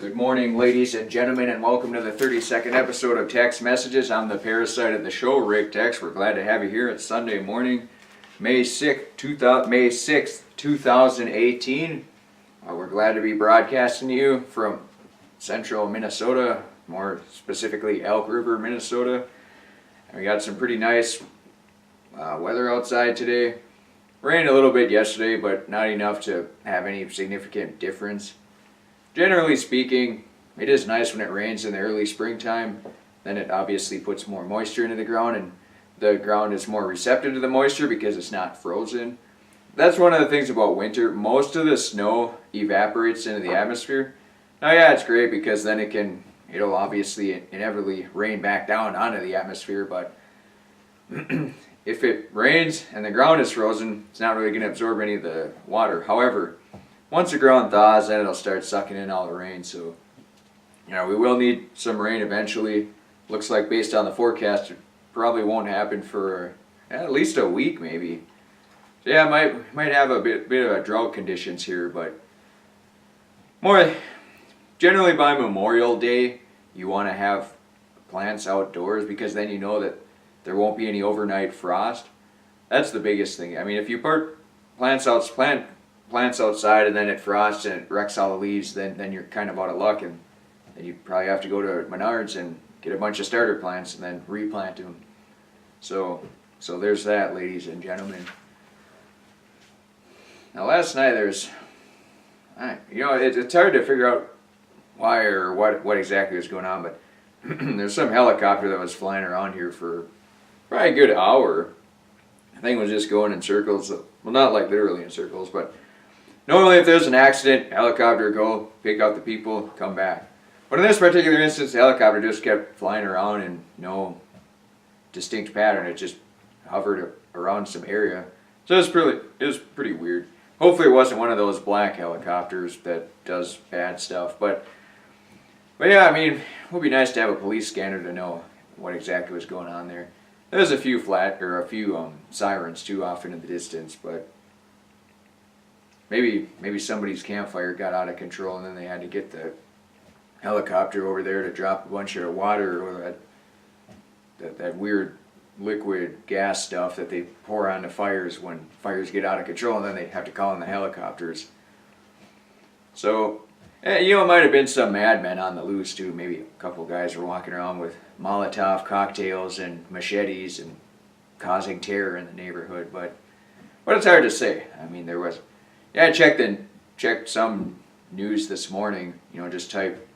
Good morning, ladies and gentlemen, and welcome to the 32nd episode of Tex Messages. I'm the parasite of the show, Rick Tex. We're glad to have you here. It's Sunday morning, May 6th, 2018. We're glad to be broadcasting to you from central Minnesota, more specifically Elk River, Minnesota. And we got some pretty nice weather outside today. Rained a little bit yesterday, but not enough to have any significant difference. Generally speaking, it is nice when it rains in the early springtime. Then it obviously puts more moisture into the ground, and the ground is more receptive to the moisture because it's not frozen. That's one of the things about winter. Most of the snow evaporates into the atmosphere. Now, yeah, it's great because then it'll obviously inevitably rain back down onto the atmosphere, but if it rains and the ground is frozen, it's not really going to absorb any of the water. However, once the ground thaws, then it'll start sucking in all the rain. So, we will need some rain eventually. Looks like based on the forecast, it probably won't happen for at least a week, maybe. So yeah, might have a bit of a drought conditions here, but more generally by Memorial Day, you want to have plants outdoors because then you know that there won't be any overnight frost. That's the biggest thing. I mean, if you put plants outside and then it frosts and it wrecks all the leaves, then you're kind of out of luck, and then you probably have to go to Menards and get a bunch of starter plants and then replant them. So there's that, ladies and gentlemen. Now last night it's hard to figure out why or what exactly was going on, but there's some helicopter that was flying around here for probably a good hour. The thing was just going in circles. Well, not like literally in circles, but normally if there's an accident, helicopter go, pick up the people, come back. But in this particular instance, the helicopter just kept flying around in no distinct pattern. It just hovered around some area. So it was pretty weird. Hopefully it wasn't one of those black helicopters that does bad stuff. But yeah, I mean, it would be nice to have a police scanner to know what exactly was going on there. There's a few sirens too off in the distance, but maybe somebody's campfire got out of control and then they had to get the helicopter over there to drop a bunch of water or that weird liquid gas stuff that they pour on the fires when fires get out of control, and then they have to call in the helicopters. So, it might have been some madmen on the loose too. Maybe a couple guys were walking around with Molotov cocktails and machetes and causing terror in the neighborhood, but it's hard to say. I mean, there was. Yeah, I checked some news this morning. Just type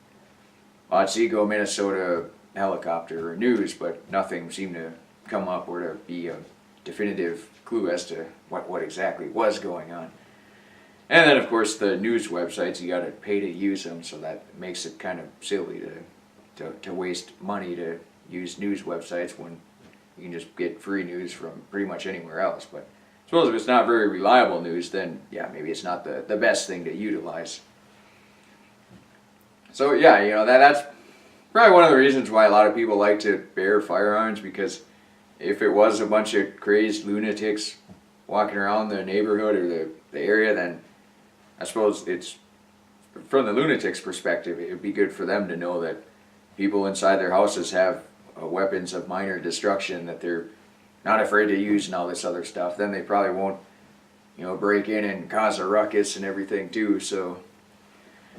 Otsego, Minnesota helicopter or news, but nothing seemed to come up or to be a definitive clue as to what exactly was going on. And then, of course, the news websites, you got to pay to use them, so that makes it kind of silly to waste money to use news websites when you can just get free news from pretty much anywhere else. But I suppose if it's not very reliable news, then yeah, maybe it's not the best thing to utilize. So yeah, that's probably one of the reasons why a lot of people like to bear firearms, because if it was a bunch of crazed lunatics walking around the neighborhood or the area, then I suppose it's, from the lunatic's perspective, it would be good for them to know that people inside their houses have weapons of minor destruction that they're not afraid to use and all this other stuff. Then they probably won't, break in and cause a ruckus and everything too. So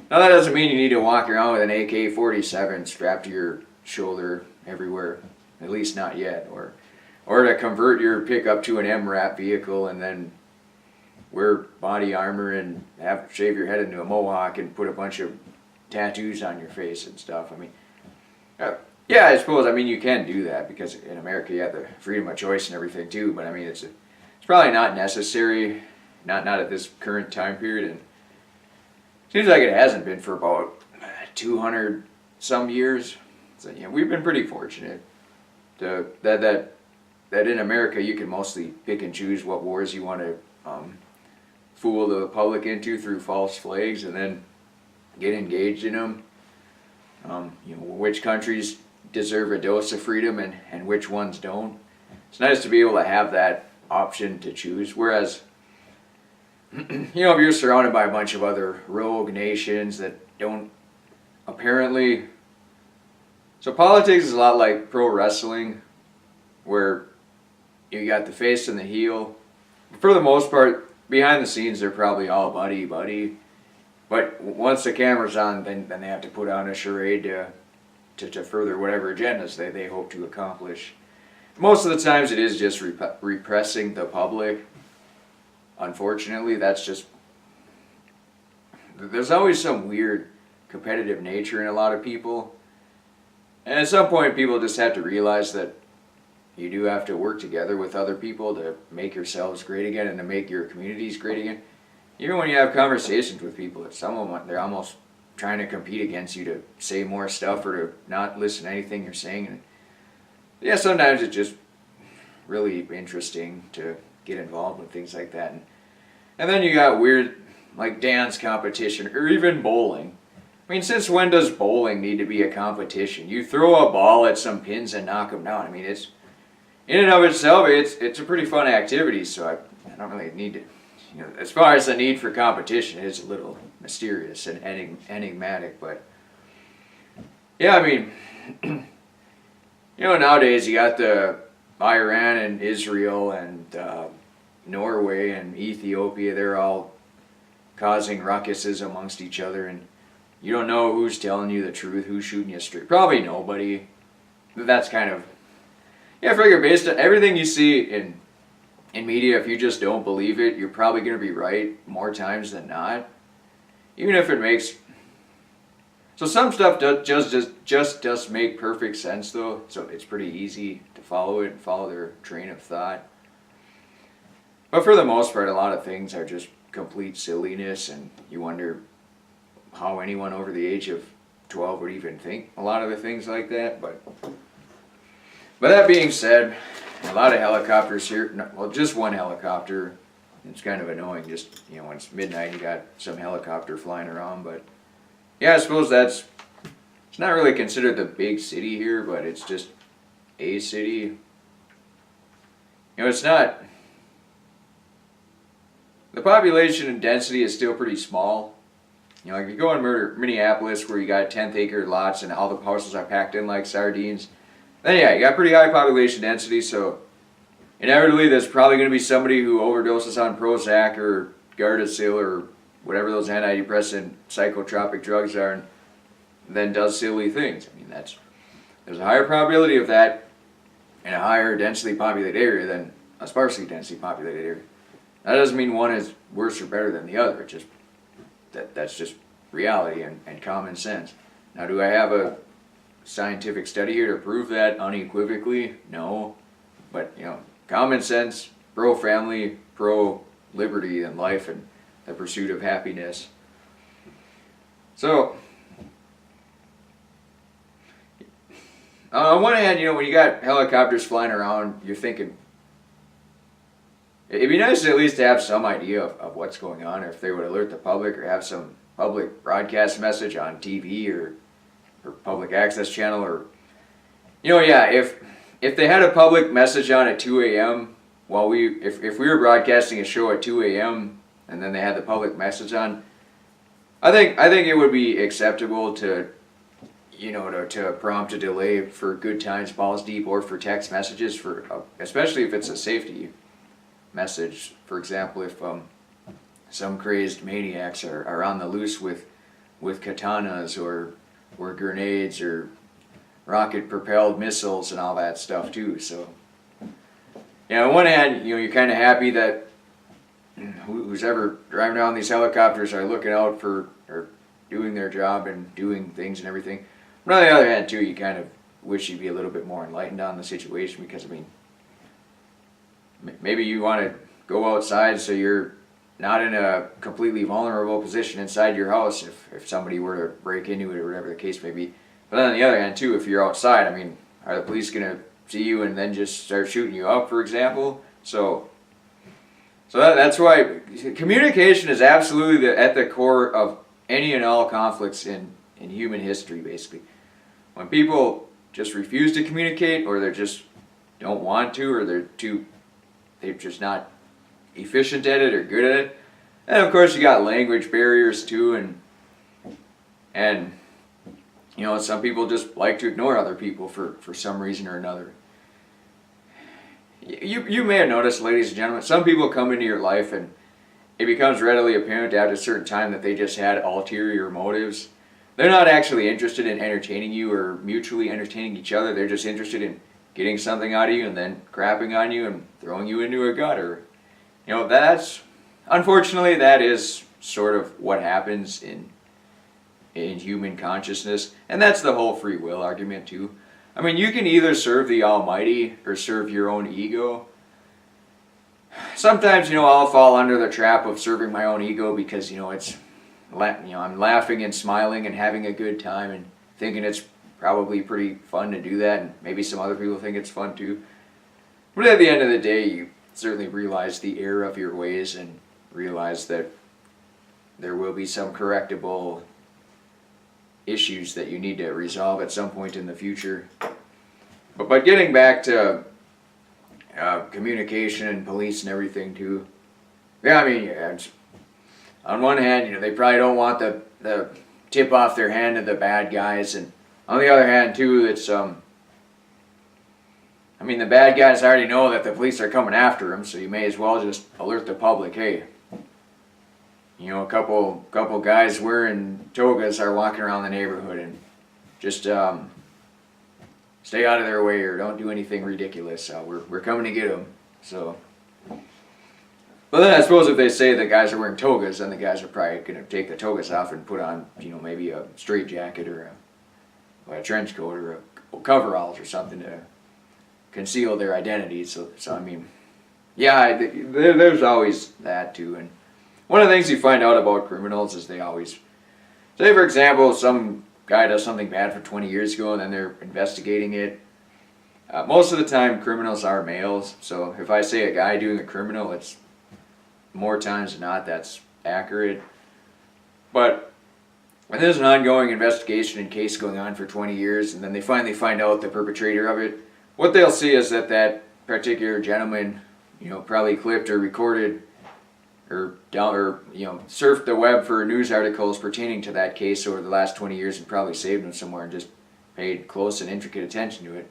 now that doesn't mean you need to walk around with an AK-47 strapped to your shoulder everywhere, at least not yet, or to convert your pickup to an MRAP vehicle and then wear body armor and shave your head into a mohawk and put a bunch of tattoos on your face and stuff. I mean, yeah, I suppose, you can do that because in America you have the freedom of choice and everything too, but it's probably not necessary, not at this current time period, and it seems like it hasn't been for about 200 some years. So we've been pretty fortunate that in America you can mostly pick and choose what wars you want to fool the public into through false flags and then get engaged in them. Which countries deserve a dose of freedom and which ones don't. It's nice to be able to have that option to choose, whereas if you're surrounded by a bunch of other rogue nations that don't apparently, so politics is a lot like pro wrestling, where you got the face and the heel. For the most part, behind the scenes, they're probably all buddy buddy. But once the camera's on, then they have to put on a charade to further whatever agendas they hope to accomplish. Most of the times, it is just repressing the public. Unfortunately, that's just, there's always some weird competitive nature in a lot of people. And at some point, people just have to realize that you do have to work together with other people to make yourselves great again and to make your communities great again. Even when you have conversations with people, if someone, they're almost trying to compete against you to say more stuff or to not listen to anything you're saying. And yeah, sometimes it's just really interesting to get involved with things like that. And then you got weird, like dance competition or even bowling. I mean, since when does bowling need to be a competition? You throw a ball at some pins and knock them down. I mean, it's, in and of itself, it's a pretty fun activity, so I don't really need to, as far as the need for competition, it's a little mysterious and enigmatic, but yeah, I mean, nowadays you got the Iran and Israel and Norway and Ethiopia, they're all causing ruckuses amongst each other, and you don't know who's telling you the truth, who's shooting you straight. Probably nobody. That's kind of, I figure based on everything you see in media, if you just don't believe it, you're probably going to be right more times than not. Even if it makes, so some stuff just does make perfect sense though, so it's pretty easy to follow it and follow their train of thought. But for the most part, a lot of things are just complete silliness, and you wonder how anyone over the age of 12 would even think a lot of the things like that. But that being said, a lot of helicopters here, well, just one helicopter. It's kind of annoying, just, when it's midnight, you got some helicopter flying around. But yeah, I suppose it's not really considered the big city here, but it's just a city. It's not, the population and density is still pretty small. Like you go in Minneapolis where you got 10th acre lots and all the houses are packed in like sardines, then yeah, you got pretty high population density, so inevitably there's probably going to be somebody who overdoses on Prozac or Gardasil or whatever those antidepressant psychotropic drugs are, and then does silly things. I mean, there's a higher probability of that in a higher densely populated area than a sparsely densely populated area. That doesn't mean one is worse or better than the other. It's just that's just reality and common sense. Now, do I have a scientific study here to prove that unequivocally? No. But, common sense, pro-family, pro-liberty in life and the pursuit of happiness. So, on one hand, when you got helicopters flying around, you're thinking, it'd be nice at least to have some idea of what's going on, or if they would alert the public or have some public broadcast message on TV or public access channel, or, if they had a public message on at 2 a.m. while if we were broadcasting a show at 2 a.m. and then they had the public message on, I think it would be acceptable to prompt a delay for Good Times, Balls Deep, or for Tex Messages, especially if it's a safety message. For example, if some crazed maniacs are on the loose with katanas or grenades or rocket propelled missiles and all that stuff too. So on one hand, you're kind of happy that who's ever driving around these helicopters are looking out for or doing their job and doing things and everything. But on the other hand too, you kind of wish you'd be a little bit more enlightened on the situation, because maybe you want to go outside so you're not in a completely vulnerable position inside your house if somebody were to break into it or whatever the case may be. But then on the other hand too, if you're outside, are the police going to see you and then just start shooting you up, for example? So that's why communication is absolutely at the core of any and all conflicts in human history, basically. When people just refuse to communicate, or they just don't want to, or they're just not efficient at it or good at it. And of course you got language barriers too, and some people just like to ignore other people for some reason or another. You may have noticed, ladies and gentlemen, some people come into your life and it becomes readily apparent at a certain time that they just had ulterior motives. They're not actually interested in entertaining you or mutually entertaining each other. They're just interested in getting something out of you and then crapping on you and throwing you into a gutter. Unfortunately, that is sort of what happens in human consciousness. And that's the whole free will argument too. I mean, you can either serve the Almighty or serve your own ego. Sometimes, I'll fall under the trap of serving my own ego because, I'm laughing and smiling and having a good time and thinking it's probably pretty fun to do that, and maybe some other people think it's fun too. But at the end of the day, you certainly realize the error of your ways and realize that there will be some correctable issues that you need to resolve at some point in the future. But getting back to communication and police and everything too. Yeah, I mean, on one hand, they probably don't want the tip off their hand to the bad guys, and on the other hand too, it's the bad guys already know that the police are coming after them, so you may as well just alert the public, hey, a couple guys wearing togas are walking around the neighborhood, and just stay out of their way or don't do anything ridiculous. We're coming to get them. So, but then I suppose if they say the guys are wearing togas, then the guys are probably going to take the togas off and put on, maybe a straight jacket or a trench coat or coveralls or something to conceal their identity. So I mean, yeah, there's always that too. And one of the things you find out about criminals is they always say, for example, some guy does something bad for 20 years ago and then they're investigating it. Most of the time criminals are males, so if I say a guy doing a criminal, it's more times than not that's accurate. But when there's an ongoing investigation and case going on for 20 years and then they finally find out the perpetrator of it, what they'll see is that particular gentleman, probably clipped or recorded or surfed the web for news articles pertaining to that case over the last 20 years and probably saved them somewhere and just paid close and intricate attention to it.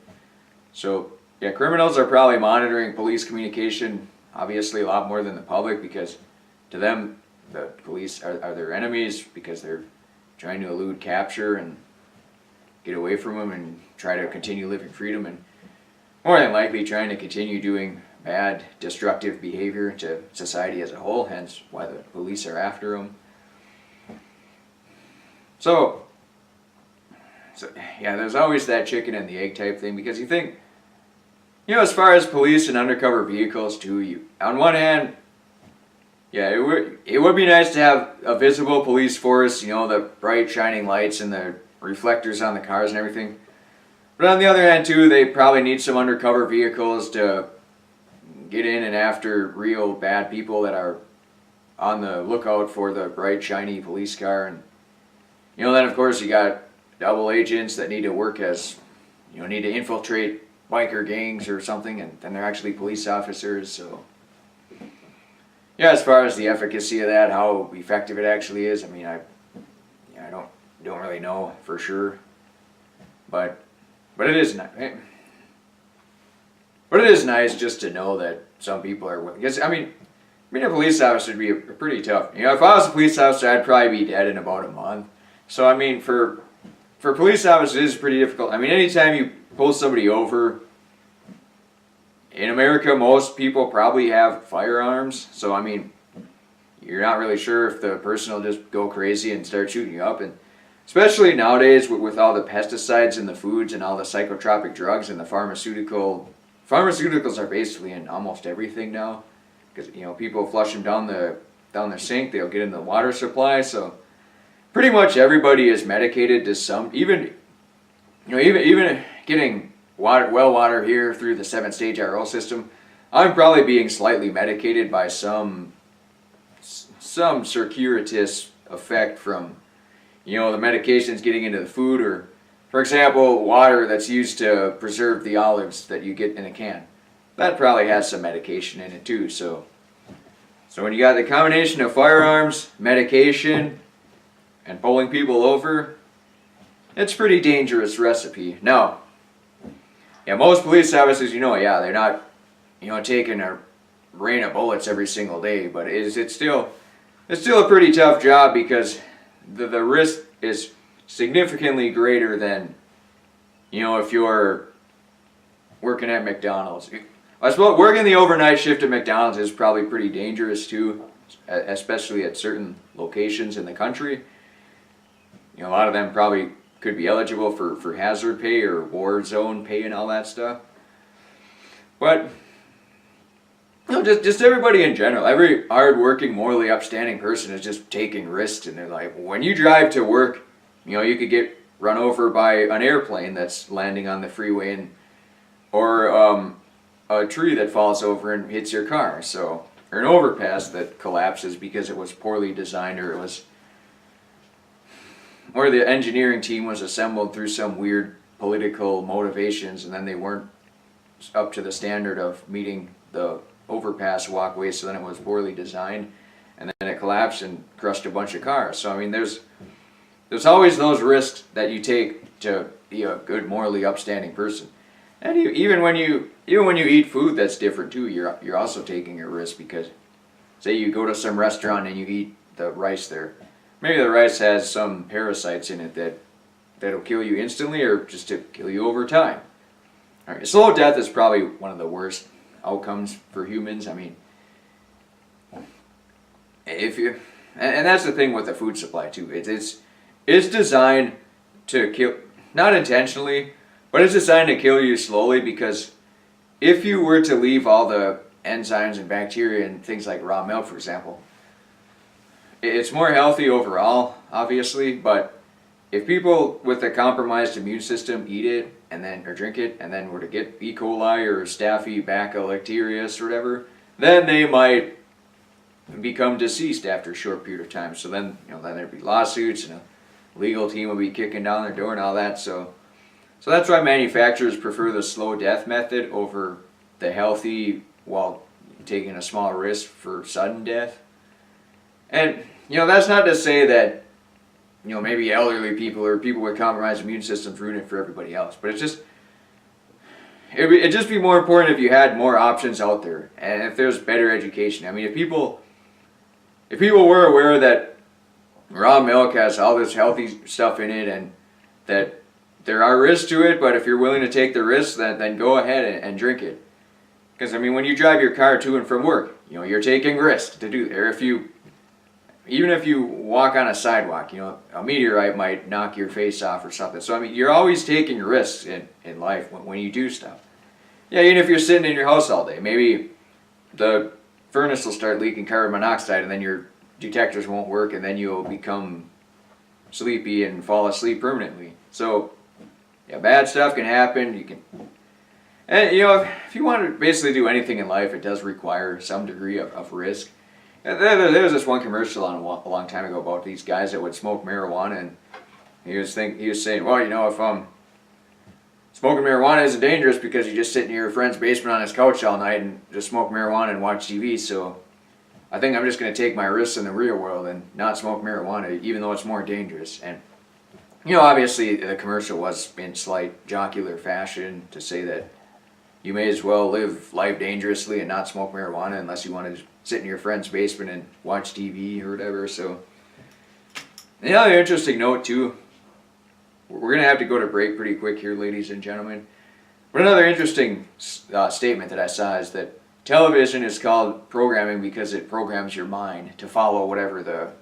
So, yeah, criminals are probably monitoring police communication obviously a lot more than the public, because to them, the police are their enemies because they're trying to elude capture and get away from them and try to continue living freedom, and more than likely trying to continue doing bad, destructive behavior to society as a whole, hence why the police are after them. So yeah, there's always that chicken and the egg type thing, because you think, as far as police and undercover vehicles too, on one hand, yeah, it would be nice to have a visible police force, the bright shining lights and the reflectors on the cars and everything. But on the other hand too, they probably need some undercover vehicles to get in and after real bad people that are on the lookout for the bright shiny police car. And then of course you got double agents that need to work as, need to infiltrate biker gangs or something, and then they're actually police officers. So yeah, as far as the efficacy of that, how effective it actually is, I don't really know for sure, but it is nice. But it is nice just to know that some people are willing. Because being a police officer would be pretty tough. If I was a police officer, I'd probably be dead in about a month. So for police officers, it's pretty difficult. Anytime you pull somebody over, in America, most people probably have firearms. So you're not really sure if the person will just go crazy and start shooting you up. And especially nowadays with all the pesticides in the foods and all the psychotropic drugs and the pharmaceuticals are basically in almost everything now, because people flush them down the sink, they'll get in the water supply. So pretty much everybody is medicated to some, even getting well water here through the 7-stage RO system. I'm probably being slightly medicated by some circuitous effect from the medications getting into the food, or for example, water that's used to preserve the olives that you get in a can. That probably has some medication in it too. So when you got the combination of firearms, medication, and pulling people over, it's a pretty dangerous recipe. Now, yeah, most police officers, yeah, they're not, taking a rain of bullets every single day, but it's still a pretty tough job because the risk is significantly greater than, if you're working at McDonald's. I suppose working the overnight shift at McDonald's is probably pretty dangerous too, especially at certain locations in the country. A lot of them probably could be eligible for hazard pay or war zone pay and all that stuff. But just everybody in general, every hard-working, morally upstanding person is just taking risks in their life. When you drive to work, you could get run over by an airplane that's landing on the freeway, or a tree that falls over and hits your car. So, or an overpass that collapses because it was poorly designed, or the engineering team was assembled through some weird political motivations, and then they weren't up to the standard of meeting the overpass walkway, so then it was poorly designed, and then it collapsed and crushed a bunch of cars. So I mean, there's always those risks that you take to be a good, morally upstanding person. And even when you eat food that's different too, you're also taking a risk, because say you go to some restaurant and you eat the rice there. Maybe the rice has some parasites in it that'll kill you instantly or just to kill you over time. All right, slow death is probably one of the worst outcomes for humans. I mean, and that's the thing with the food supply too. It's designed to kill, not intentionally, but it's designed to kill you slowly, because if you were to leave all the enzymes and bacteria and things like raw milk, for example, it's more healthy overall, obviously, but if people with a compromised immune system eat it or drink it and then were to get E. coli or Staphylococcus or whatever, then they might become deceased after a short period of time. So then, then there'd be lawsuits and a legal team would be kicking down their door and all that. So that's why manufacturers prefer the slow death method over the healthy, while taking a small risk for sudden death. And, that's not to say that, maybe elderly people or people with compromised immune systems ruin it for everybody else. But it'd just be more important if you had more options out there, and if there's better education. I mean, if people were aware that raw milk has all this healthy stuff in it, and that there are risks to it, but if you're willing to take the risks, then go ahead and drink it. Because, I mean, when you drive your car to and from work, you're taking risks to do there. Even if you walk on a sidewalk, a meteorite might knock your face off or something. So, I mean, you're always taking risks in life when you do stuff. Yeah, even if you're sitting in your house all day, maybe the furnace will start leaking carbon monoxide, and then your detectors won't work, and then you'll become sleepy and fall asleep permanently. So, yeah, bad stuff can happen. And if you want to basically do anything in life, it does require some degree of risk. There was this one commercial on a long time ago about these guys that would smoke marijuana, and he was saying, well, if smoking marijuana isn't dangerous because you just sit in your friend's basement on his couch all night and just smoke marijuana and watch TV, so I think I'm just going to take my risks in the real world and not smoke marijuana, even though it's more dangerous. And obviously the commercial was in slight jocular fashion to say that you may as well live life dangerously and not smoke marijuana unless you want to sit in your friend's basement and watch TV or whatever. So, another interesting note too, we're going to have to go to break pretty quick here, ladies and gentlemen. But another interesting statement that I saw is that television is called programming because it programs your mind to follow whatever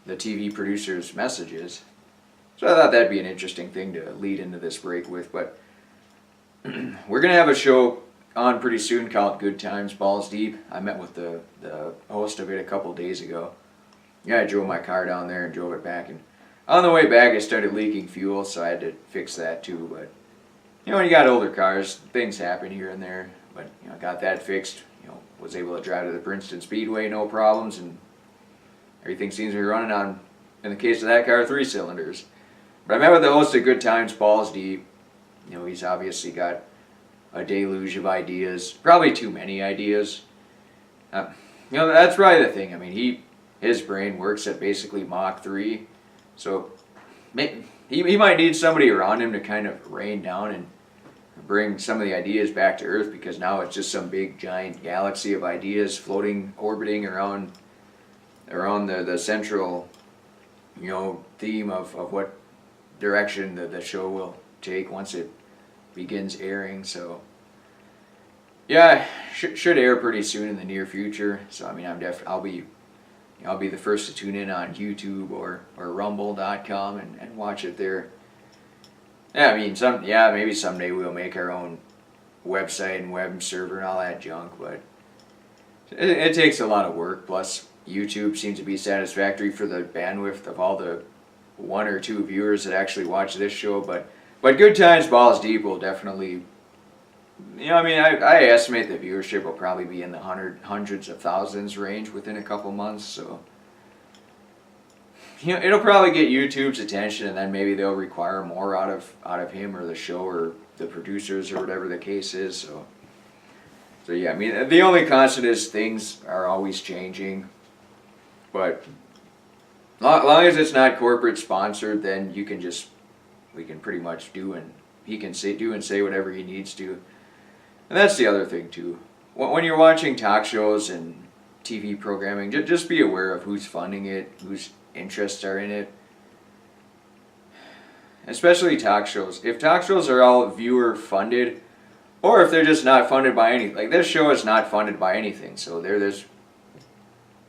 the TV producer's message is. So I thought that'd be an interesting thing to lead into this break with. But we're going to have a show on pretty soon called Good Times, Balls Deep. I met with the host of it a couple days ago. Yeah, I drove my car down there and drove it back. And on the way back, it started leaking fuel, so I had to fix that too. But, when you got older cars, things happen here and there. But, I got that fixed. Was able to drive to the Princeton Speedway, no problems. And everything seems to be running on, in the case of that car, 3 cylinders. But I met with the host of Good Times, Balls Deep. He's obviously got a deluge of ideas, probably too many ideas. That's probably the thing. I mean, his brain works at basically Mach 3, so he might need somebody around him to kind of rain down and bring some of the ideas back to Earth, because now it's just some big giant galaxy of ideas floating, orbiting around the central, theme of what direction the show will take once it begins airing. So yeah, should air pretty soon in the near future. So I mean, I'll be the first to tune in on YouTube or rumble.com and watch it there. Yeah, I mean, maybe someday we'll make our own website and web server and all that junk, but it takes a lot of work. Plus, YouTube seems to be satisfactory for the bandwidth of all the 1 or 2 viewers that actually watch this show. But Good Times Balls Deep will definitely, I estimate the viewership will probably be in the hundreds of thousands range within a couple months. So it'll probably get YouTube's attention, and then maybe they'll require more out of him or the show or the producers or whatever the case is. So yeah, I mean, the only constant is things are always changing, but long as it's not corporate sponsored, then we can pretty much he can do and say whatever he needs to. And that's the other thing too. When you're watching talk shows and TV programming, just be aware of who's funding it, whose interests are in it. Especially talk shows. If talk shows are all viewer funded, or if they're just not funded by anything, like this show is not funded by anything. So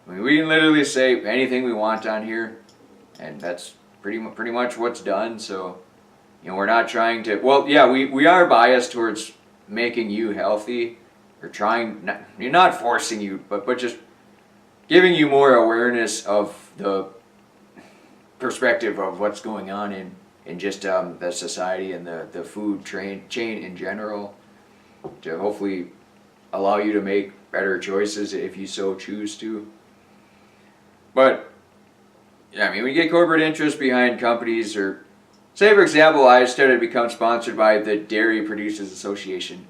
we can literally say anything we want on here, and that's pretty much what's done. So, we're not trying to. Well, yeah, we are biased towards making you healthy, or you're not forcing you, but just giving you more awareness of the perspective of what's going on in just the society and the food chain in general, to hopefully allow you to make better choices if you so choose to. But yeah, I mean, we get corporate interest behind companies, or say for example, I started to become sponsored by the Dairy Producers Association.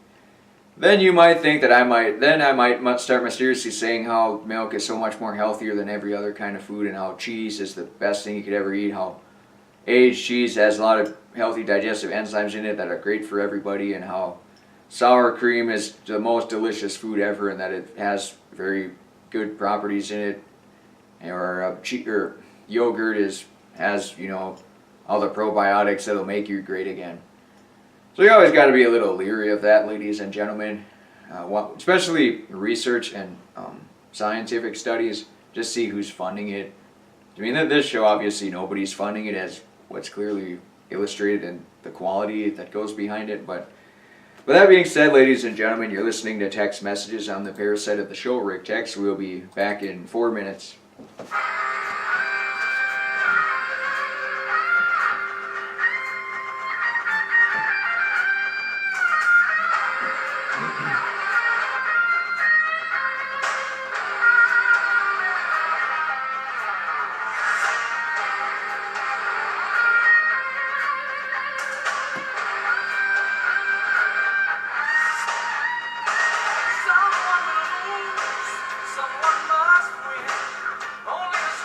Then you might think that I might start mysteriously saying how milk is so much more healthier than every other kind of food, and how cheese is the best thing you could ever eat, how aged cheese has a lot of healthy digestive enzymes in it that are great for everybody, and how sour cream is the most delicious food ever, and that it has very good properties in it, or yogurt has all the probiotics that'll make you great again. So you always got to be a little leery of that, ladies and gentlemen, especially research and scientific studies. Just see who's funding it. I mean, this show, obviously nobody's funding it, as what's clearly illustrated in the quality that goes behind it. But with that being said, ladies and gentlemen, you're listening to Tex Messages. I'm the parasite of the show, Rick Tex. We'll be back in 4 minutes. Someone will lose, someone must win. Only the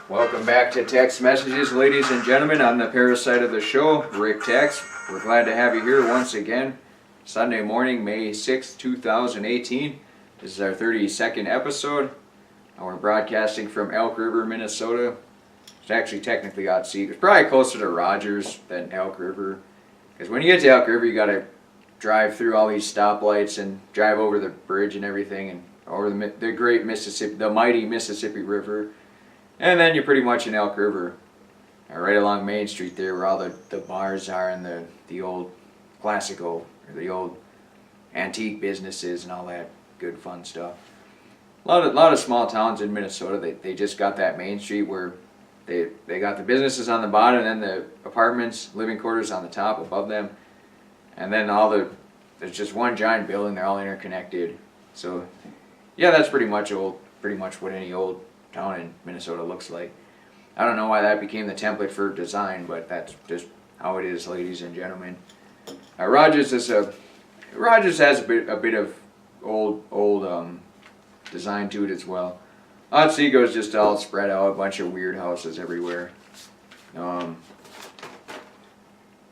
Welcome back to Tex Messages, ladies and gentlemen. I'm the parasite of the show, Rick Tex. We're glad to have you here once again. Sunday morning, May 6th, 2018. This is our 32nd episode. We're broadcasting from Elk River, Minnesota. It's actually technically Otsego. It's probably closer to Rogers than Elk River. Because when you get to Elk River, you got to drive through all these stoplights and drive over the bridge and everything, and over the great Mississippi, the mighty Mississippi River. And then you're pretty much in Elk River, right along Main Street there, where all the bars are and the old classical, or the old antique businesses and all that good fun stuff. A lot of small towns in Minnesota, they just got that Main Street where they got the businesses on the bottom and then the apartments, living quarters on the top above them. And then there's just one giant building, they're all interconnected. So yeah, that's pretty much what any old town in Minnesota looks like. I don't know why that became the template for design, but that's just how it is, ladies and gentlemen. Rogers has a bit of old design to it as well. Otsego is just all spread out, a bunch of weird houses everywhere. But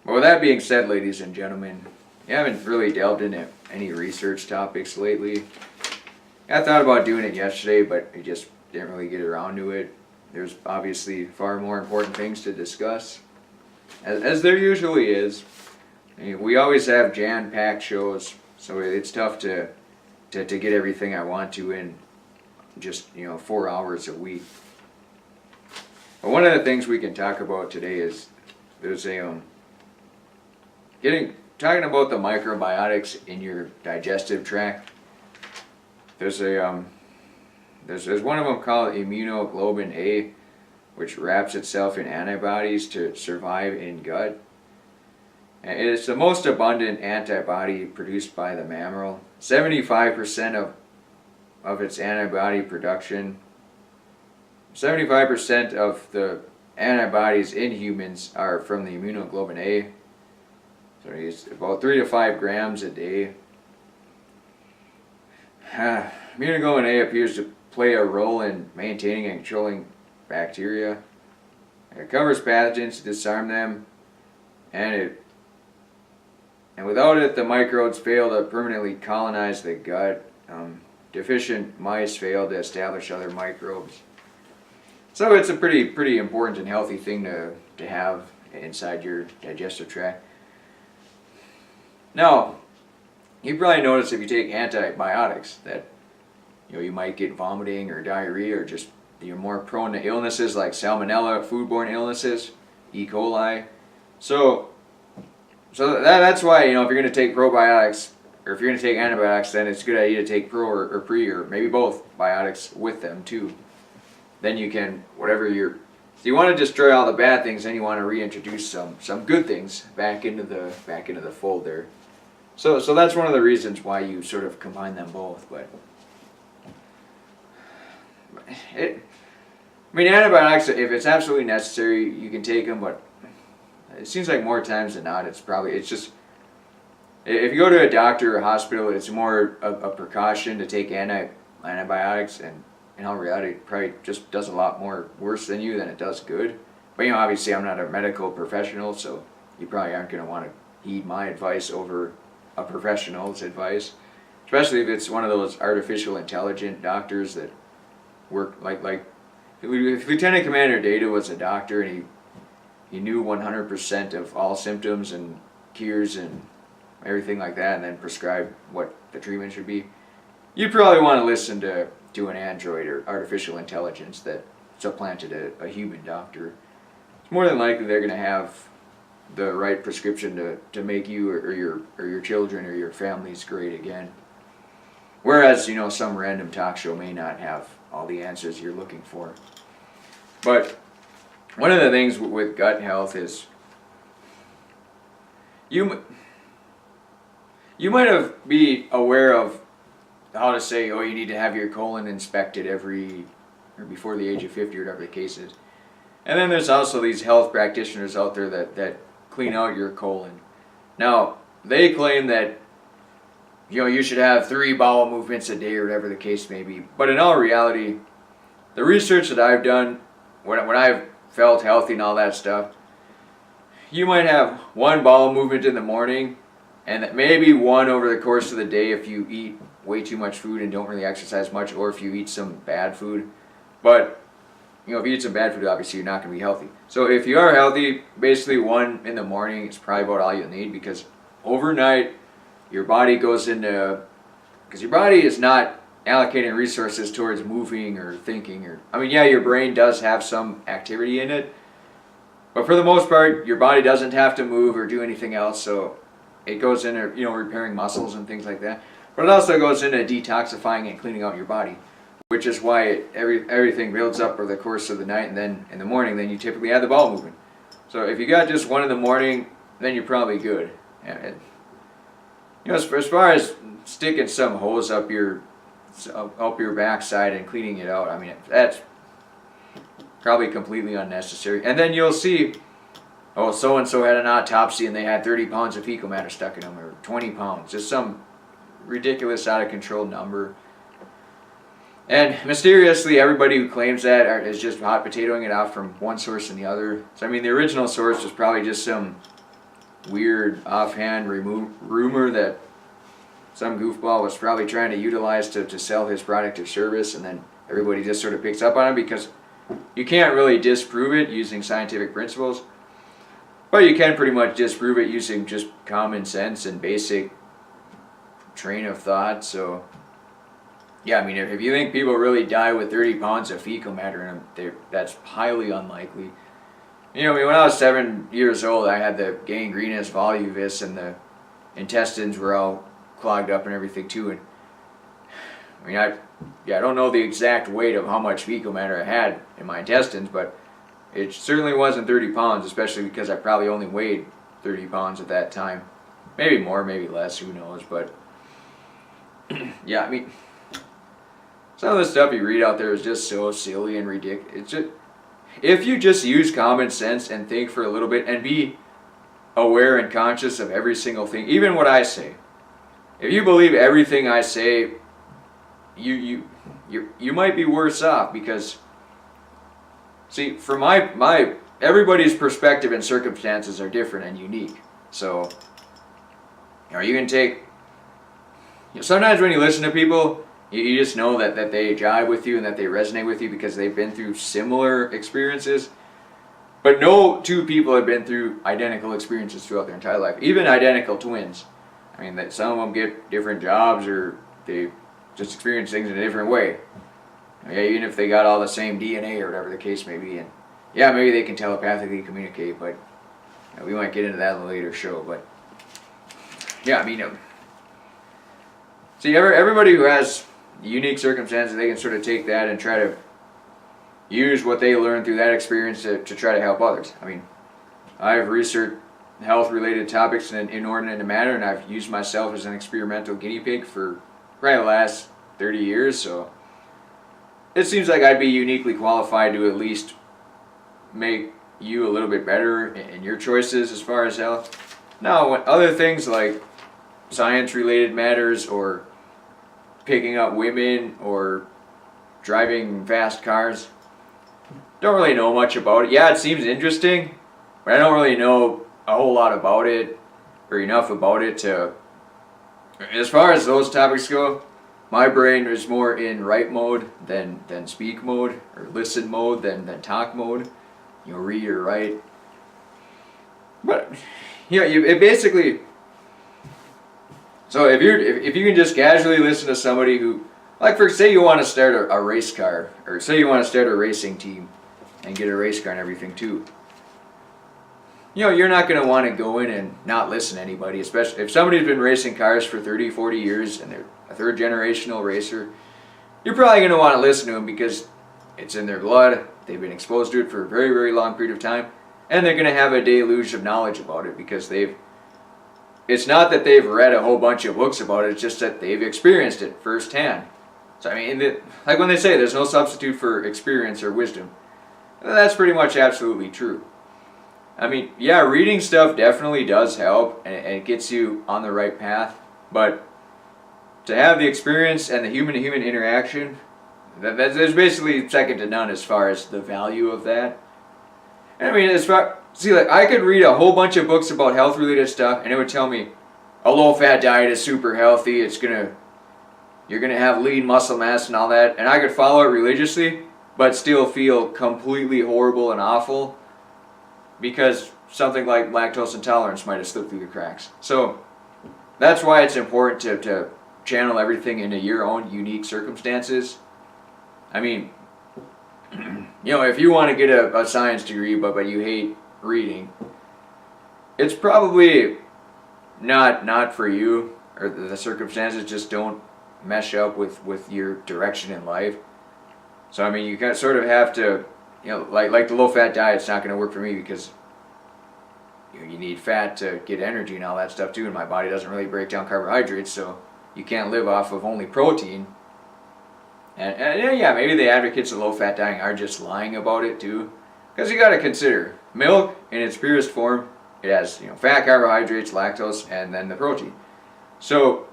with that being said, ladies and gentlemen, you haven't really delved into any research topics lately. I thought about doing it yesterday, but I just didn't really get around to it. There's obviously far more important things to discuss, as there usually is. I mean, we always have jam-packed shows, so it's tough to get everything I want to in just 4 hours a week. But one of the things we can talk about today is there's talking about the microbiotics in your digestive tract. There's one of them called Immunoglobin A, which wraps itself in antibodies to survive in gut. And it is the most abundant antibody produced by the mammal. 75% of its antibody production, 75% of the antibodies in humans are from the immunoglobin A. So it's about 3 to 5 grams a day. Immunoglobin A appears to play a role in maintaining and controlling bacteria. It covers pathogens to disarm them, and without it, the microbes fail to permanently colonize the gut. Deficient mice fail to establish other microbes. So it's a pretty important and healthy thing to have inside your digestive tract. Now, you probably notice if you take antibiotics that you might get vomiting or diarrhea, or just you're more prone to illnesses like salmonella, foodborne illnesses, E. coli. So that's why if you're going to take probiotics, or if you're going to take antibiotics, then it's a good idea to take pro or pre, or maybe both biotics with them too. Then you can, so you want to destroy all the bad things, then you want to reintroduce some good things back into the fold there. So that's one of the reasons why you sort of combine them both. But antibiotics, if it's absolutely necessary, you can take them, but it seems like more times than not, it's just, if you go to a doctor or a hospital, it's more a precaution to take antibiotics, and in all reality, it probably just does a lot more worse than it does good. But obviously I'm not a medical professional, so you probably aren't going to want to heed my advice over a professional's advice, especially if it's one of those artificial intelligent doctors that work like if Lieutenant Commander Data was a doctor and he knew 100% of all symptoms and cures and everything like that, and then prescribed what the treatment should be, you'd probably want to listen to an android or artificial intelligence that supplanted a human doctor. It's more than likely they're going to have the right prescription to make you or your children or your families great again. Whereas, some random talk show may not have all the answers you're looking for. But one of the things with gut health is you might be aware of how to say, you need to have your colon inspected before the age of 50 or whatever the case is. And then there's also these health practitioners out there that clean out your colon. Now, they claim that you should have 3 bowel movements a day or whatever the case may be. But in all reality, the research that I've done, when I've felt healthy and all that stuff, you might have one bowel movement in the morning, and maybe one over the course of the day if you eat way too much food and don't really exercise much, or if you eat some bad food. But if you eat some bad food, obviously you're not going to be healthy. So if you are healthy, basically one in the morning is probably about all you'll need, because overnight your body goes into, because your body is not allocating resources towards moving or thinking, or your brain does have some activity in it, but for the most part your body doesn't have to move or do anything else. So it goes into repairing muscles and things like that, but it also goes into detoxifying and cleaning out your body, which is why everything builds up over the course of the night, and then in the morning then you typically have the bowel movement. So if you got just one in the morning, then you're probably good. And, as far as sticking some hose up your backside and cleaning it out, that's probably completely unnecessary. And then you'll see, oh, so and so had an autopsy and they had 30 pounds of fecal matter stuck in them, or 20 pounds, just some ridiculous out of control number. And mysteriously, everybody who claims that is just hot potatoing it out from one source and the other. So the original source was probably just some weird offhand rumor that some goofball was probably trying to utilize to sell his product or service, and then everybody just sort of picks up on it, because you can't really disprove it using scientific principles, but you can pretty much disprove it using just common sense and basic train of thought. So if you think people really die with 30 pounds of fecal matter in them, that's highly unlikely. When I was 7 years old, I had the gangrenous volvulus, and the intestines were all clogged up and everything too. And I don't know the exact weight of how much fecal matter I had in my intestines, but it certainly wasn't 30 pounds, especially because I probably only weighed 30 pounds at that time. Maybe more, maybe less, who knows. But some of the stuff you read out there is just so silly and ridiculous. It's just, if you just use common sense and think for a little bit and be aware and conscious of every single thing, even what I say. If you believe everything I say, you might be worse off, because see, for my everybody's perspective and circumstances are different and unique. So you can take, sometimes when you listen to people, you just know that they jive with you and that they resonate with you because they've been through similar experiences. But no two people have been through identical experiences throughout their entire life, even identical twins. That some of them get different jobs, or they just experience things in a different way. Even if they got all the same DNA or whatever the case may be. And maybe they can telepathically communicate, but we might get into that in a later show. But see, everybody who has unique circumstances, they can sort of take that and try to use what they learned through that experience to try to help others. I've researched health-related topics in an inordinate manner, and I've used myself as an experimental guinea pig for probably the last 30 years, so it seems like I'd be uniquely qualified to at least make you a little bit better in your choices as far as health. Now, when other things like science-related matters, or picking up women, or driving fast cars, don't really know much about it. It seems interesting, but I don't really know a whole lot about it, or enough about it to, as far as those topics go, my brain is more in write mode than speak mode, or listen mode than talk mode. Read or write. But it basically, so if you can just casually listen to somebody who, like, say you want to start a race car, or say you want to start a racing team and get a race car and everything too. You're not going to want to go in and not listen to anybody, especially if somebody's been racing cars for 30, 40 years and they're a third generational racer. You're probably going to want to listen to them because it's in their blood, they've been exposed to it for a very, very long period of time, and they're going to have a deluge of knowledge about it because it's not that they've read a whole bunch of books about it, it's just that they've experienced it firsthand. So like when they say there's no substitute for experience or wisdom, that's pretty much absolutely true. Reading stuff definitely does help, and it gets you on the right path, but to have the experience and the human-to-human interaction, There's basically second to none as far as the value of that. And I mean, like I could read a whole bunch of books about health related stuff, and it would tell me a low fat diet is super healthy. You're gonna have lean muscle mass and all that, and I could follow it religiously, but still feel completely horrible and awful because something like lactose intolerance might have slipped through the cracks. So that's why it's important to channel everything into your own unique circumstances. I mean, if you want to get a science degree, but you hate reading, it's probably not for you, or the circumstances just don't mesh up with your direction in life. So I mean, you sort of have to, like the low fat diet's not going to work for me because you need fat to get energy and all that stuff too, and my body doesn't really break down carbohydrates, so you can't live off of only protein. And yeah, maybe the advocates of low fat dieting are just lying about it too, because you got to consider milk in its purest form. It has fat, carbohydrates, lactose, and then the protein. So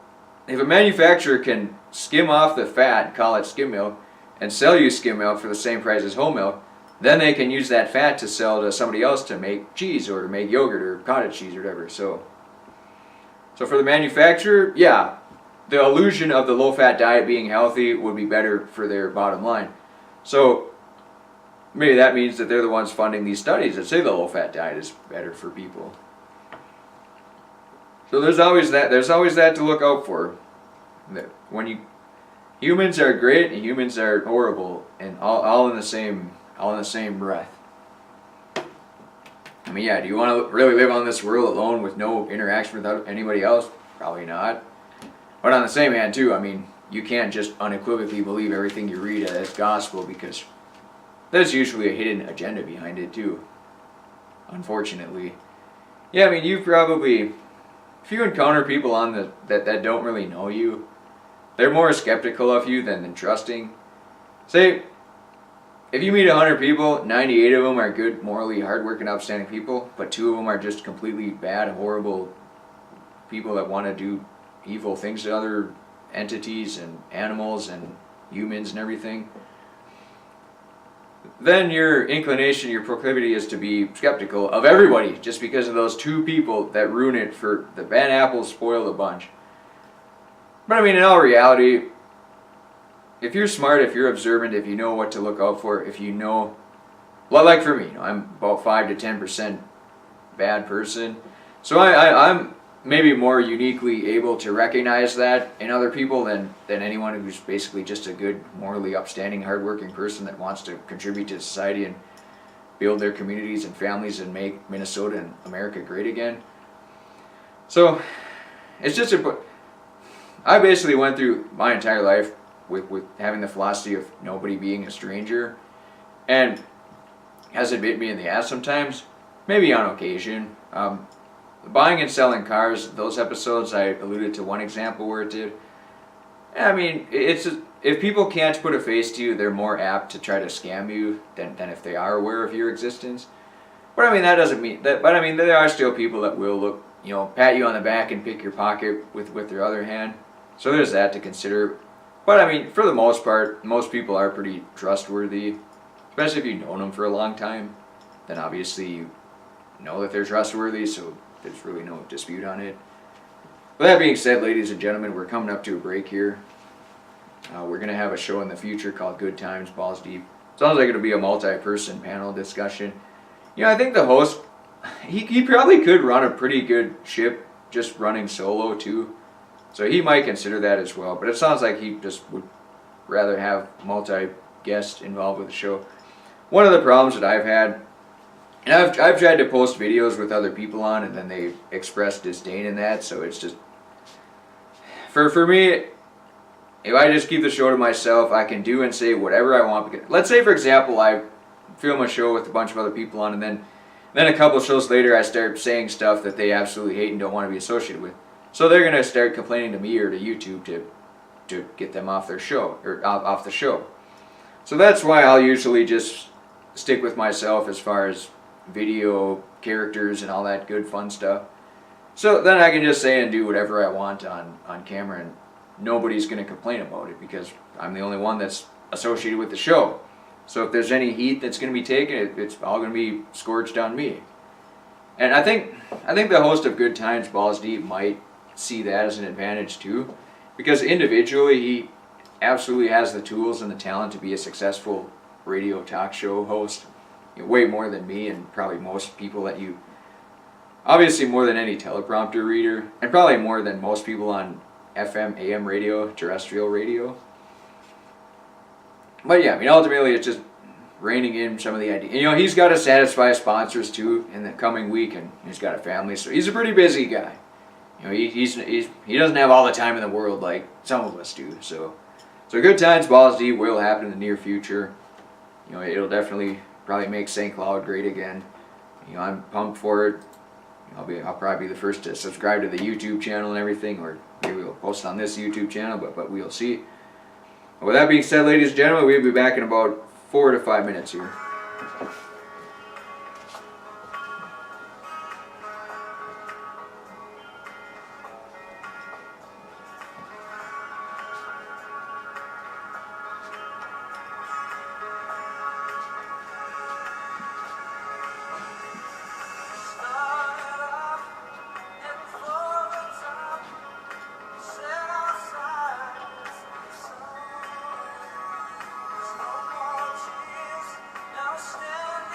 if a manufacturer can skim off the fat, call it skim milk, and sell you skim milk for the same price as whole milk, then they can use that fat to sell to somebody else to make cheese or to make yogurt or cottage cheese or whatever. So for the manufacturer, yeah, the illusion of the low-fat diet being healthy would be better for their bottom line. So maybe that means that they're the ones funding these studies that say the low-fat diet is better for people. So there's always that to look out for. Humans are great and humans are horrible, and all in the same breath. I mean, yeah, do you want to really live on this world alone with no interaction with anybody else? Probably not. But on the same hand, too, I mean, you can't just unequivocally believe everything you read as gospel, because there's usually a hidden agenda behind it, too. Unfortunately. Yeah, I mean, if you encounter people that don't really know you, they're more skeptical of you than trusting. Say, if you meet 100 people, 98 of them are good, morally hardworking, upstanding people, but 2 of them are just completely bad, horrible people that want to do evil things to other entities and animals and humans and everything, then your inclination, your proclivity is to be skeptical of everybody just because of those 2 people that ruin it. For the bad apples spoil the bunch. But I mean, in all reality, if you're smart, if you're observant, if you know what to look out for, if you know, well, like for me, I'm about 5 to 10% bad person, so I'm maybe more uniquely able to recognize that in other people than anyone who's basically just a good, morally upstanding, hardworking person that wants to contribute to society and build their communities and families and make Minnesota and America great again. So it's just I basically went through my entire life with having the philosophy of nobody being a stranger, and has it bit me in the ass sometimes? Maybe on occasion. Buying and selling cars, those episodes, I alluded to one example where it did. I mean, if people can't put a face to you, they're more apt to try to scam you than if they are aware of your existence. But I mean, that doesn't mean that. But I mean, there are still people that will look, pat you on the back and pick your pocket with their other hand. So there's that to consider. But I mean, for the most part, most people are pretty trustworthy, especially if you've known them for a long time. Then obviously you know that they're trustworthy, so there's really no dispute on it. With that being said, ladies and gentlemen, we're coming up to a break here. We're going to have a show in the future called Good Times, Balls Deep. Sounds like it'll be a multi-person panel discussion. I think the host, he probably could run a pretty good ship just running solo too. So he might consider that as well. But it sounds like he just would rather have multi-guests involved with the show. One of the problems that I've had, and I've tried to post videos with other people on, and then they express disdain in that, so it's just, for me, if I just keep the show to myself, I can do and say whatever I want. Because, let's say, for example, I film a show with a bunch of other people on, and then a couple shows later I start saying stuff that they absolutely hate and don't want to be associated with. So they're going to start complaining to me or to YouTube to get them off their show, or off the show. So that's why I'll usually just stick with myself as far as video, characters, and all that good fun stuff. So then I can just say and do whatever I want on camera, and nobody's going to complain about it because I'm the only one that's associated with the show. So if there's any heat that's going to be taken, it's all going to be scorched on me. And I think the host of Good Times Balls Deep might see that as an advantage too, because individually he absolutely has the tools and the talent to be a successful radio talk show host, way more than me and probably most people that you, obviously more than any teleprompter reader, and probably more than most people on FM, AM radio, terrestrial radio. But yeah, I mean, ultimately it's just reining in some of the ideas. You know, he's got to satisfy sponsors too in the coming week, and he's got a family, so he's a pretty busy guy. You know, he doesn't have all the time in the world like some of us do. So Good Times Balls Deep will happen in the near future. You know, it'll definitely probably make St. Cloud great again. You know, I'm pumped for it. I'll probably be the first to subscribe to the YouTube channel and everything, or maybe we'll post on this YouTube channel, but we'll see. With that being said, ladies and gentlemen, we'll be back in about 4 to 5 minutes here. Stand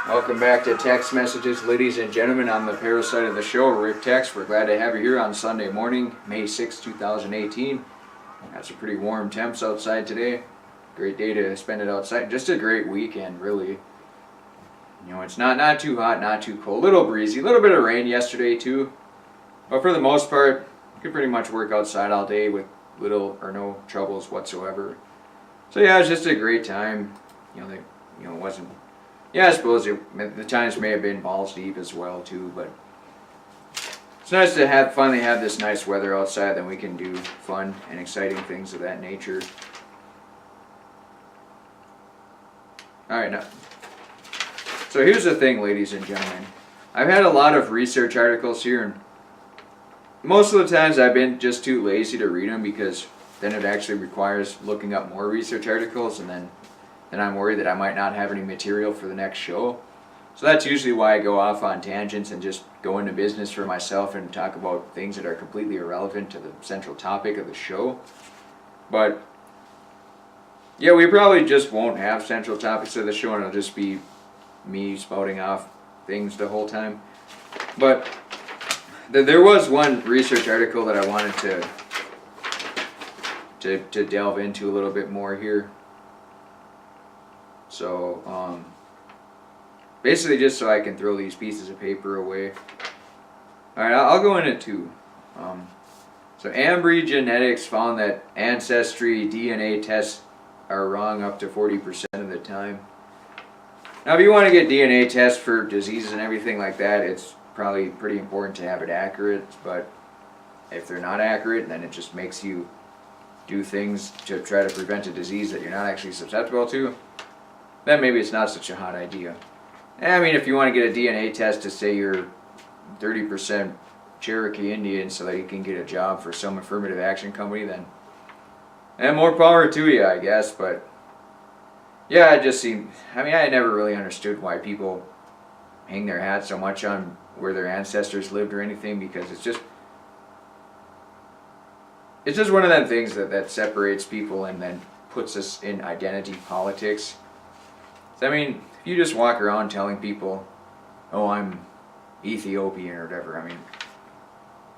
Welcome back to Tex Messages, ladies and gentlemen. I'm the parasite of the show, Rick Tex. We're glad to have you here on Sunday morning, May 6, 2018. Got some pretty warm temps outside today. Great day to spend it outside. Just a great weekend, really. You know, it's not too hot, not too cold. A little breezy, a little bit of rain yesterday too. But for the most part, you could pretty much work outside all day with little or no troubles whatsoever. So yeah, it was just a great time. It wasn't. Yeah, I suppose the times may have been balls deep as well too, but it's nice to finally have this nice weather outside. Then we can do fun and exciting things of that nature. All right, now. So here's the thing, ladies and gentlemen. I've had a lot of research articles here, and most of the times I've been just too lazy to read them because then it actually requires looking up more research articles, and then I'm worried that I might not have any material for the next show. So that's usually why I go off on tangents and just go into business for myself and talk about things that are completely irrelevant to the central topic of the show. But yeah, we probably just won't have central topics of the show, and it'll just be me spouting off things the whole time. But there was one research article that I wanted to delve into a little bit more here. So basically just so I can throw these pieces of paper away. Alright, I'll go into two. So Ambry Genetics found that ancestry DNA tests are wrong up to 40% of the time. Now if you want to get DNA tests for diseases and everything like that, it's probably pretty important to have it accurate, but if they're not accurate, then it just makes you do things to try to prevent a disease that you're not actually susceptible to, then maybe it's not such a hot idea. I mean, if you want to get a DNA test to say you're 30% Cherokee Indian so that you can get a job for some affirmative action company, then more power to you, I guess. But yeah, it just seemed, I never really understood why people hang their hat so much on where their ancestors lived or anything, because it's just one of them things that separates people and then puts us in identity politics. So, if you just walk around telling people, oh, I'm Ethiopian or whatever,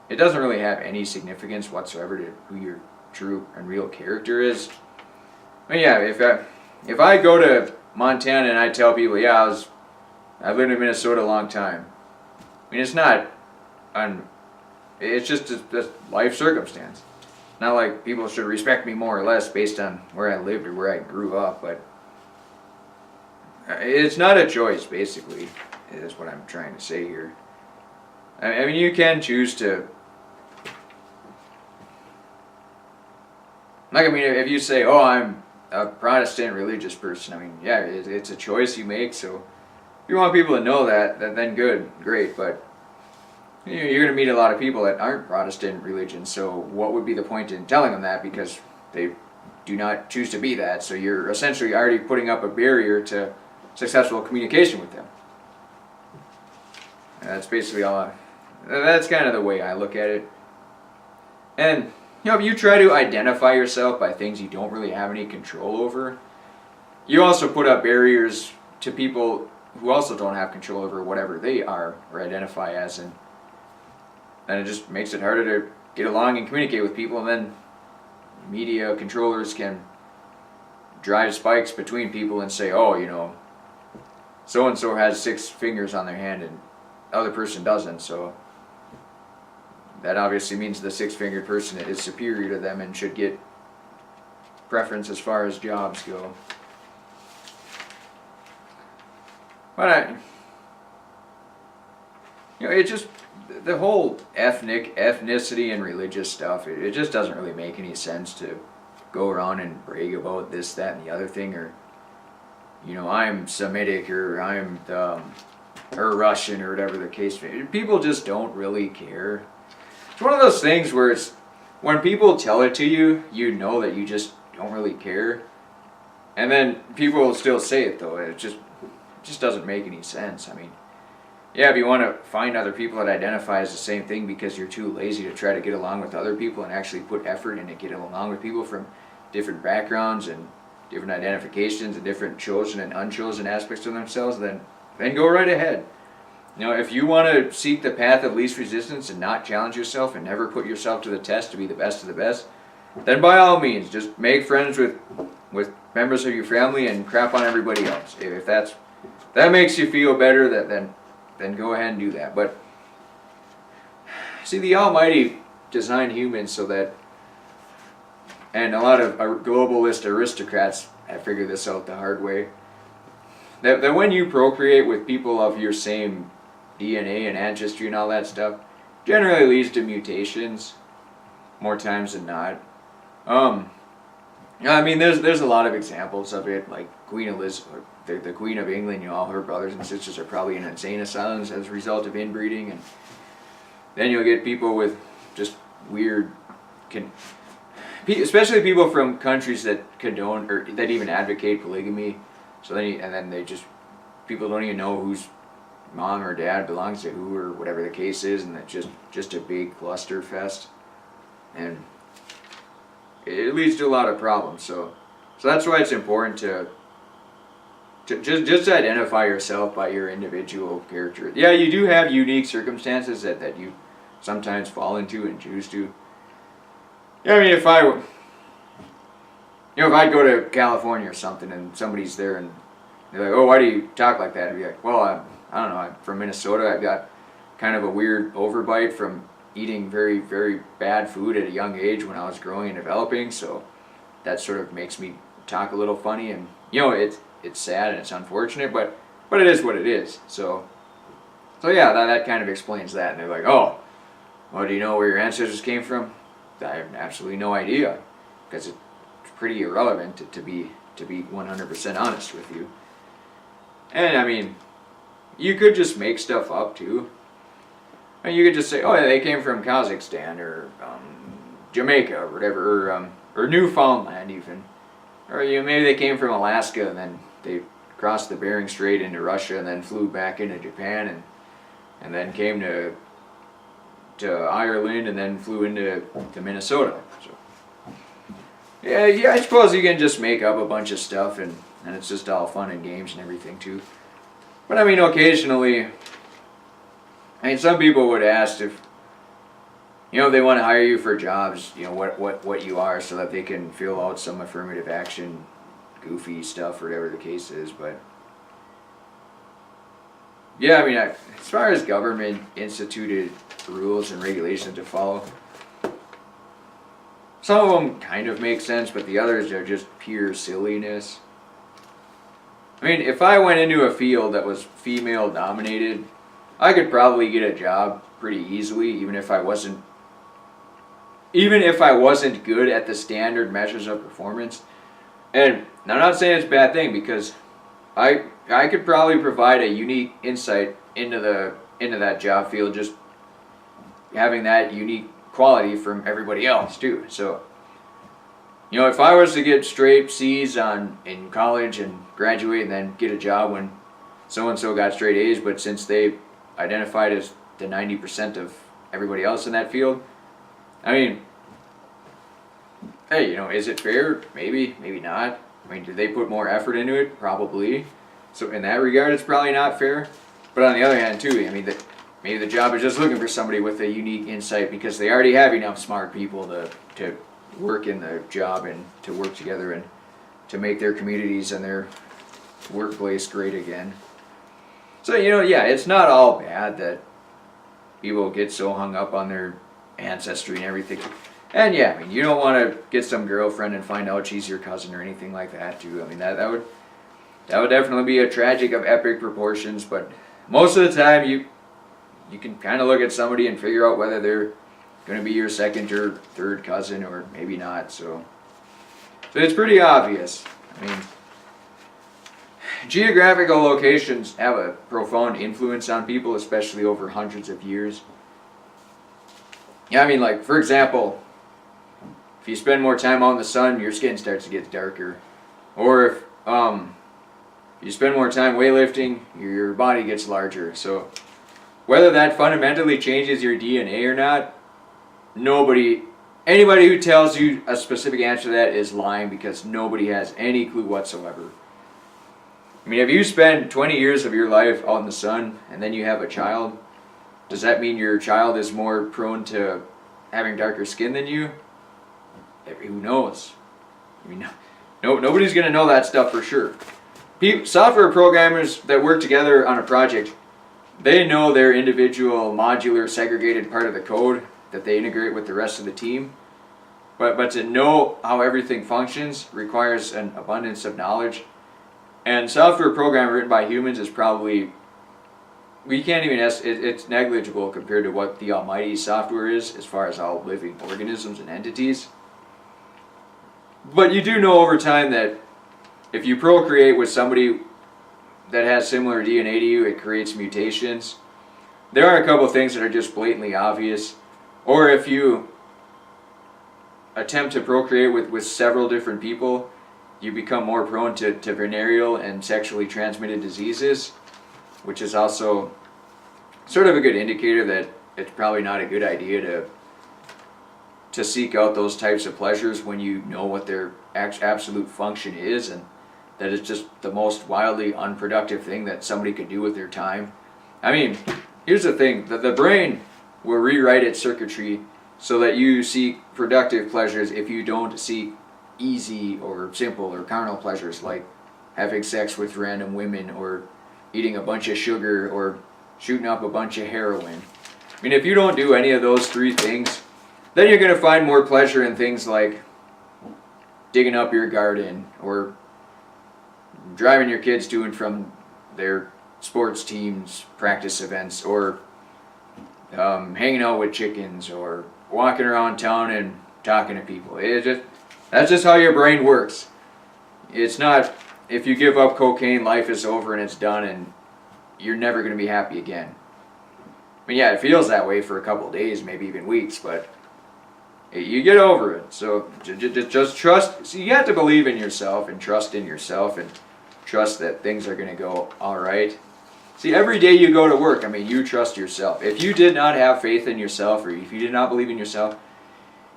it doesn't really have any significance whatsoever to who your true and real character is. Yeah, if I go to Montana and I tell people, yeah, I've lived in Minnesota a long time, it's not, it's just a life circumstance. Not like people should respect me more or less based on where I lived or where I grew up, but it's not a choice, basically, is what I'm trying to say here. You can choose to, if you say, oh, I'm a Protestant religious person, yeah, it's a choice you make, so if you want people to know that, then good, great, but you're going to meet a lot of people that aren't Protestant religion, so what would be the point in telling them that, because they do not choose to be that, so you're essentially already putting up a barrier to successful communication with them. And that's basically all. That's kind of the way I look at it. And if you try to identify yourself by things you don't really have any control over, you also put up barriers to people who also don't have control over whatever they are or identify as, and it just makes it harder to get along and communicate with people, and then media controllers can drive spikes between people and say, oh, so-and-so has 6 fingers on their hand and the other person doesn't, so that obviously means the 6-fingered person is superior to them and should get preference as far as jobs go. But it just, the whole ethnicity and religious stuff, it just doesn't really make any sense to go around and brag about this, that, and the other thing, or I'm Semitic, or I'm or Russian, or whatever the case may be. People just don't really care. It's one of those things where it's, when people tell it to you, you know that you just don't really care, and then people will still say it though. It just doesn't make any sense. Yeah, if you want to find other people that identify as the same thing because you're too lazy to try to get along with other people and actually put effort into getting along with people from different backgrounds and different identifications and different chosen and unchosen aspects of themselves, then then go right ahead. You know, if you want to seek the path of least resistance and not challenge yourself and never put yourself to the test to be the best of the best, then by all means, just make friends with members of your family and crap on everybody else. If that makes you feel better, then go ahead and do that. But see, the Almighty designed humans so that, and a lot of globalist aristocrats have figured this out the hard way, that when you procreate with people of your same DNA and ancestry and all that stuff, generally leads to mutations more times than not. I mean, there's a lot of examples of it, like Queen Elizabeth, the Queen of England. You know, all her brothers and sisters are probably in insane asylums as a result of inbreeding, and then you'll get people with just weird, especially people from countries that condone or that even advocate polygamy. So then people don't even know whose mom or dad belongs to who or whatever the case is, and it's just a big cluster fest, and it leads to a lot of problems. So that's why it's important to just identify yourself by your individual character. Yeah, you do have unique circumstances that you sometimes fall into and choose to. Yeah, I mean, if I'd go to California or something and somebody's there and they're like, "Oh, why do you talk like that?" I'd be like, "Well, I don't know. I'm from Minnesota. I've got kind of a weird overbite from eating very, very bad food at a young age when I was growing and developing. So that sort of makes me talk a little funny. And you know, it's sad and it's unfortunate, but it is what it is. So yeah, that kind of explains that." And they're like, "Oh, well, do you know where your ancestors came from?" I have absolutely no idea, because it's pretty irrelevant to be 100% honest with you. And I mean, you could just make stuff up too. I mean, you could just say, "Oh, yeah, they came from Kazakhstan or Jamaica or whatever, or Newfoundland even, or maybe they came from Alaska and then they crossed the Bering Strait into Russia and then flew back into Japan and then came to Ireland and then flew into Minnesota." So yeah, I suppose you can just make up a bunch of stuff and it's just all fun and games and everything too. But I mean, occasionally, some people would ask if they want to hire you for jobs, what you are, so that they can fill out some affirmative action, goofy stuff, or whatever the case is. But yeah, I mean, as far as government instituted rules and regulations to follow, some of them kind of make sense, but the others are just pure silliness. I mean, if I went into a field that was female dominated, I could probably get a job pretty easily, even if I wasn't good at the standard measures of performance. And I'm not saying it's a bad thing, because I could probably provide a unique insight into that job field, just having that unique quality from everybody else too. So if I was to get straight C's in college and graduate and then get a job when so and so got straight A's, but since they identified as the 90% of everybody else in that field, I mean, hey, is it fair? Maybe, maybe not. I mean, did they put more effort into it? Probably. So in that regard, it's probably not fair. But on the other hand, too, I mean, maybe the job is just looking for somebody with a unique insight, because they already have enough smart people to work in the job and to work together and to make their communities and their workplace great again. So, yeah, it's not all bad that people get so hung up on their ancestry and everything. And yeah, I mean, you don't want to get some girlfriend and find out she's your cousin or anything like that too. I mean, that would definitely be a tragic of epic proportions, but most of the time you can kind of look at somebody and figure out whether they're going to be your second or third cousin, or maybe not. So it's pretty obvious. I mean, geographical locations have a profound influence on people, especially over hundreds of years. Yeah, I mean, like, for example, if you spend more time out in the sun, your skin starts to get darker. Or if you spend more time weightlifting, your body gets larger. So whether that fundamentally changes your DNA or not, anybody who tells you a specific answer to that is lying, because nobody has any clue whatsoever. I mean, if you spend 20 years of your life out in the sun and then you have a child, does that mean your child is more prone to having darker skin than you? Who knows? I mean, nobody's going to know that stuff for sure. Software programmers that work together on a project, they know their individual modular segregated part of the code that they integrate with the rest of the team. But to know how everything functions requires an abundance of knowledge. And software program written by humans is probably, we can't even, it's negligible compared to what the almighty software is as far as all living organisms and entities. But you do know over time that if you procreate with somebody that has similar DNA to you, it creates mutations. There are a couple of things that are just blatantly obvious. Or if you attempt to procreate with several different people, you become more prone to venereal and sexually transmitted diseases, which is also sort of a good indicator that it's probably not a good idea to seek out those types of pleasures when you know what their absolute function is, and that it's just the most wildly unproductive thing that somebody could do with their time. I mean, here's the thing, the brain will rewrite its circuitry so that you seek productive pleasures if you don't seek easy or simple or carnal pleasures like having sex with random women or eating a bunch of sugar or shooting up a bunch of heroin. I mean, if you don't do any of those three things, then you're going to find more pleasure in things like digging up your garden or driving your kids to and from their sports teams, practice events, or hanging out with chickens or walking around town and talking to people. That's just how your brain works. It's not, if you give up cocaine, life is over and it's done and you're never going to be happy again. I mean, yeah, it feels that way for a couple of days, maybe even weeks, but you get over it. So just trust. So you have to believe in yourself and trust in yourself and trust that things are going to go all right. See, every day you go to work, I mean, you trust yourself. If you did not have faith in yourself or if you did not believe in yourself,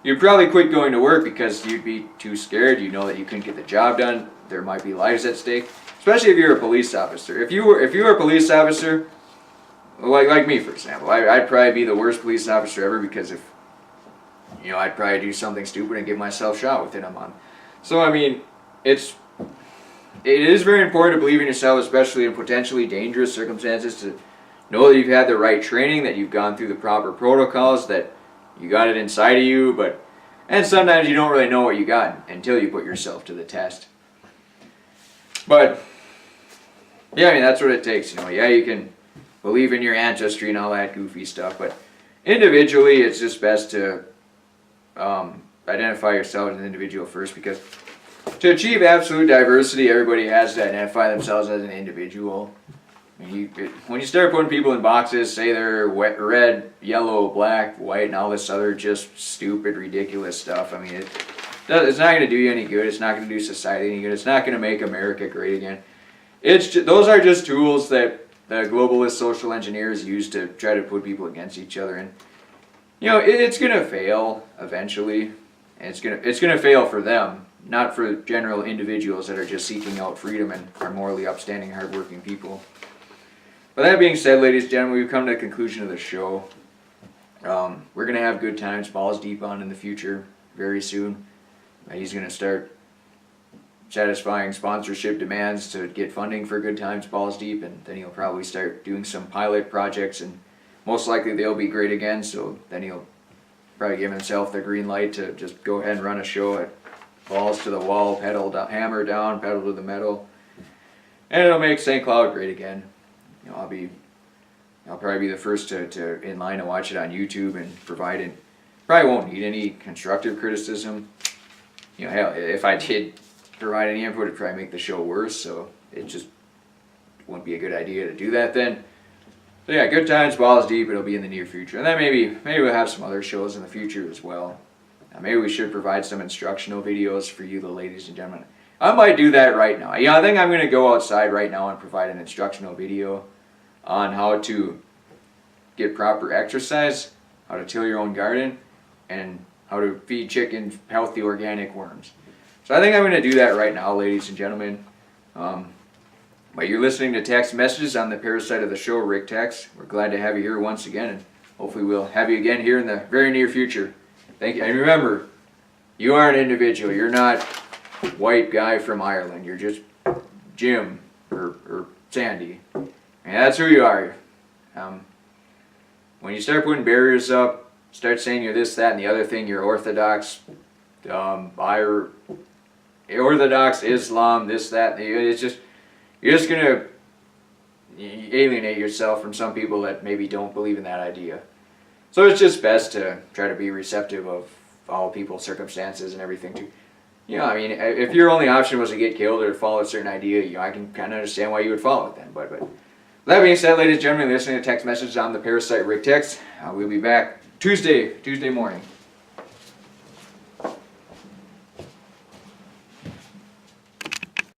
you'd probably quit going to work because you'd be too scared. You know that you couldn't get the job done. There might be lives at stake, especially if you're a police officer. If you were a police officer, like me, for example, I'd probably be the worst police officer ever because if, I'd probably do something stupid and get myself shot within a month. So, I mean, it is very important to believe in yourself, especially in potentially dangerous circumstances, to know that you've had the right training, that you've gone through the proper protocols, that you got it inside of you, and sometimes you don't really know what you got until you put yourself to the test. But, yeah, I mean, that's what it takes, Yeah, you can believe in your ancestry and all that goofy stuff, but individually, it's just best to identify yourself as an individual first, because to achieve absolute diversity, everybody has to identify themselves as an individual. I mean, when you start putting people in boxes, say they're red, yellow, black, white, and all this other just stupid, ridiculous stuff, I mean, it's not going to do you any good. It's not going to do society any good. It's not going to make America great again. Those are just tools that the globalist social engineers use to try to put people against each other. And, it's going to fail eventually. And it's going to fail for them, not for general individuals that are just seeking out freedom and are morally upstanding, hardworking people. But that being said, ladies and gentlemen, we've come to the conclusion of the show. We're going to have Good Times Balls Deep on in the future very soon. He's going to start satisfying sponsorship demands to get funding for Good Times Balls Deep, and then he'll probably start doing some pilot projects, and most likely they'll be great again, so then he'll probably give himself the green light to just go ahead and run a show at balls to the wall, hammer down, pedal to the metal, and it'll make St. Cloud great again. I'll probably be the first to in line to watch it on YouTube and provide it. Probably won't need any constructive criticism. Hell, if I did provide any input, it'd probably make the show worse, so it just wouldn't be a good idea to do that then. So yeah, Good Times Balls Deep, it'll be in the near future. And then maybe we'll have some other shows in the future as well. Maybe we should provide some instructional videos for you, the ladies and gentlemen. I might do that right now. I think I'm going to go outside right now and provide an instructional video on how to get proper exercise, how to till your own garden, and how to feed chickens healthy organic worms. So I think I'm going to do that right now, ladies and gentlemen. But you're listening to Tex Messages. I'm the parasite of the show, Rick Tex. We're glad to have you here once again, and hopefully we'll have you again here in the very near future. Thank you. And remember, you are an individual. You're not white guy from Ireland. You're just Jim or Sandy. And that's who you are. When you start putting barriers up, start saying you're this, that, and the other thing, you're Orthodox, Orthodox, Islam, this, that, it's just, you're just going to alienate yourself from some people that maybe don't believe in that idea. So it's just best to try to be receptive of all people's circumstances and everything too. You know, I mean, if your only option was to get killed or follow a certain idea, you know, I can kind of understand why you would follow it then. But that being said, ladies and gentlemen, listening to Text Messages, I'm the parasite Rick Tex. We'll be back Tuesday morning.